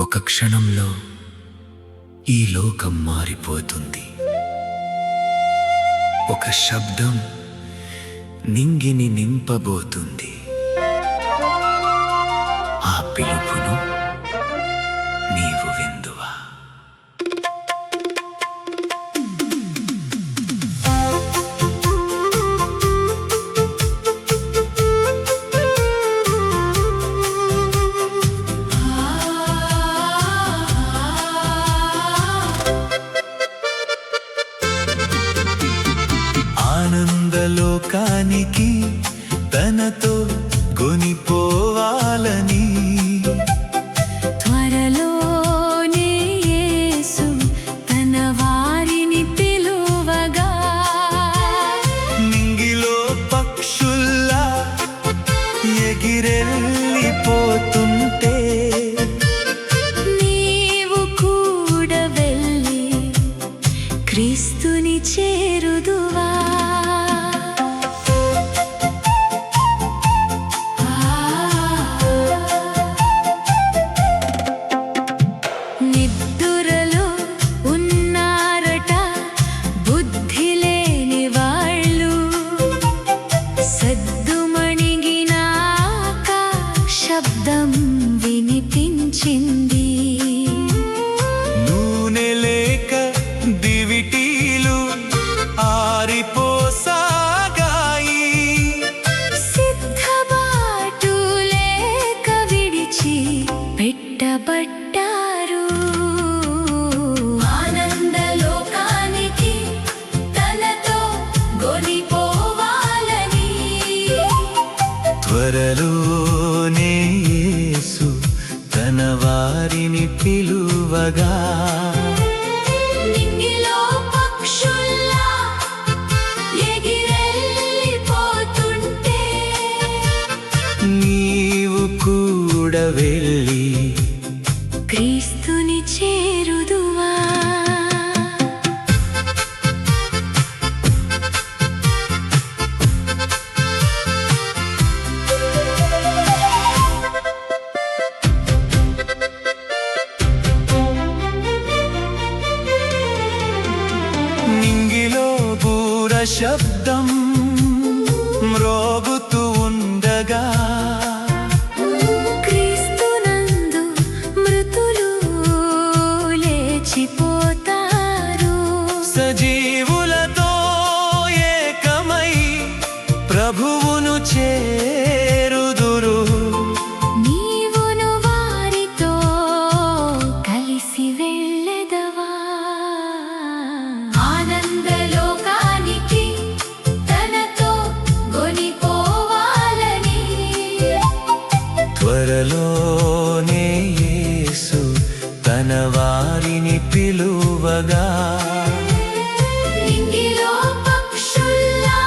ఒక క్షణంలో ఈ లోకం మారిపోతుంది. ఒక శబ్దం నింగిని నింపబోతుంది. ఆ పిలుపును నీవు విందువా? ఆనందలోకానికి తనతో కొనిపోవాలని త్వరలోనే యేసు తన వారిని పిలువగా, నింగిలో పక్షుల్లా ఎగిరెళ్ళిపోతుంటే నీవు కూడా వెళ్ళి క్రీస్తుని చేరుదువా? నిద్దురలో ఉన్నారట బుద్ధి లేని వాళ్ళు, సద్దుమణిగినాక శబ్దం వినిపించింది. నూనె లేక దివిటీలు ఆరిపోసాగాయి. సిద్ధబాటు లేక విడిచి పెట్టబడ్డారు. ఆనందలోకానికి తనతో కొనిపోవాలని త్వరలోనే యేసు తన వారిని పిలువగా, నింగిలో పక్షుల్లా ఎగిరెళ్ళిపోతుంటే నీవు కూడా వెళ్ళి క్రీస్తుని చేరుదువా? నింగిలో బూర శబ్దం మ్రోగుతూ ఉండగా, క్రీస్తునందు మృతులు లేచిపోతారు. సజీవులతో ఏకమై ప్రభువును చేరుదురు. నీవును వారితో కలిసి వెళ్ళెదవా? ఆనందలోకానికి తనతో కొనిపోవాలని త్వరలోనే యేసు తన వారిని పిలువగా, నింగిలో పక్షుల్లా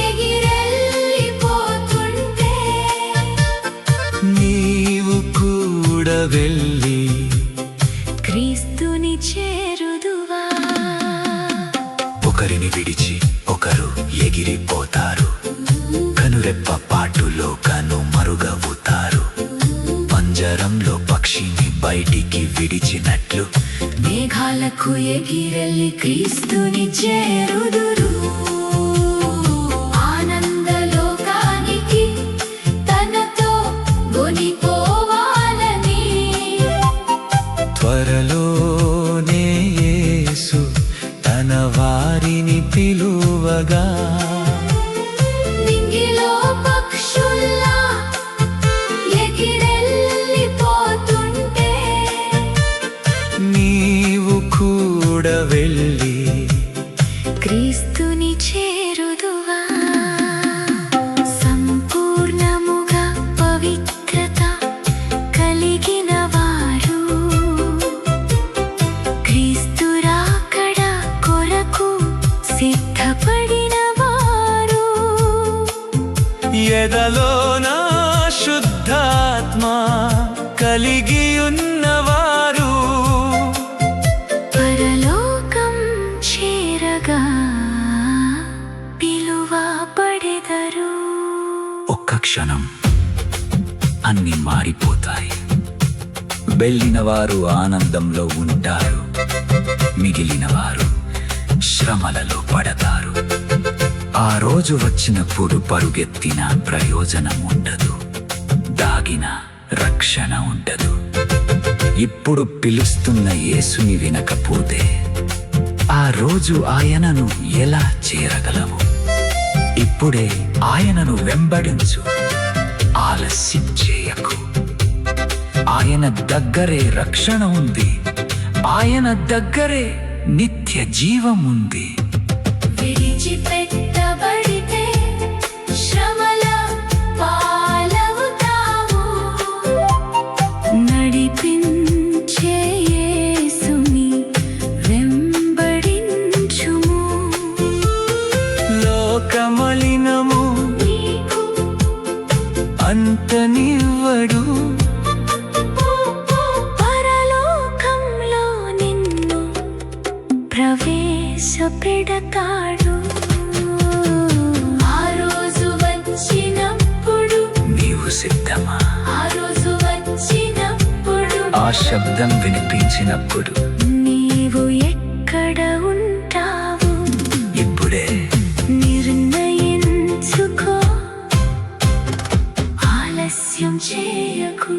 ఎగిరెళ్ళిపోతుంటే నీవు కూడా వెళ్ళి క్రీస్తుని చేరుదువా? ఒకరిని విడిచి ఒకరు ఎగిరిపోతారు. కనురెప్ప పాటులో కనుమరుగవుతారు. పంజరంలో పక్షిని బయటికి విడిచినట్లు మేఘాలకు ఎగిరెళ్ళి క్రీస్తుని చేరుదురు. ఆనందలోకానికి తనతో కొనిపోవాలని త్వరలోనే యేసు తన వారిని పిలువగా, నింగిలో పక్షుల్లా ఎగిరెళ్ళిపోతుంటే నీవు కూడా వెళ్ళి క్రీస్తుని చేరుదువా? సంపూర్ణముగా పవిత్రత కలిగిన వారు, క్రీస్తు రాకడ కొరకు సిద్ధపడిన వారు, ఎదలోన శుద్ధాత్మ కలిగి ఉన్నవారు, పరలోకం చేరగా ఒక్క క్షణం అన్నీ మారిపోతాయి. వెళ్ళిన వారు ఆనందంలో ఉంటారు, మిగిలిన వారు శ్రమలలో పడతారు. ఆ రోజు వచ్చినప్పుడు పరుగెత్తిన ప్రయోజనం ఉండదు, దాగిన రక్షణ ఉండదు. ఇప్పుడు పిలుస్తున్న యేసుని వినకపోతే ఆ రోజు ఆయనను ఎలా చేరగలవు? ఇప్పుడే ఆయనను వెంబడించు, ఆలస్యం చేయకు. ఆయన దగ్గరే రక్షణ ఉంది, ఆయన దగ్గరే నిత్య జీవం ఉంది. విడిచిపెట్టబడితే శ్రమల పాలవుతావు. నడిపించే యేసుని వెంబడించుము. లోకమలినము నీకు అంతనివ్వడు, పరలోకంలో నిన్ను ప్రవేశపెడతాడు. ఆ రోజు వచ్చినప్పుడు, నీవు సిద్ధమా? ఆ రోజు వచ్చినప్పుడు ఆ శబ్దం వినిపించినప్పుడు నీవు ఎక్కడ ఉంటావు? ఇప్పుడే నిర్ణయించుకో, ఆలస్యం చేయకు.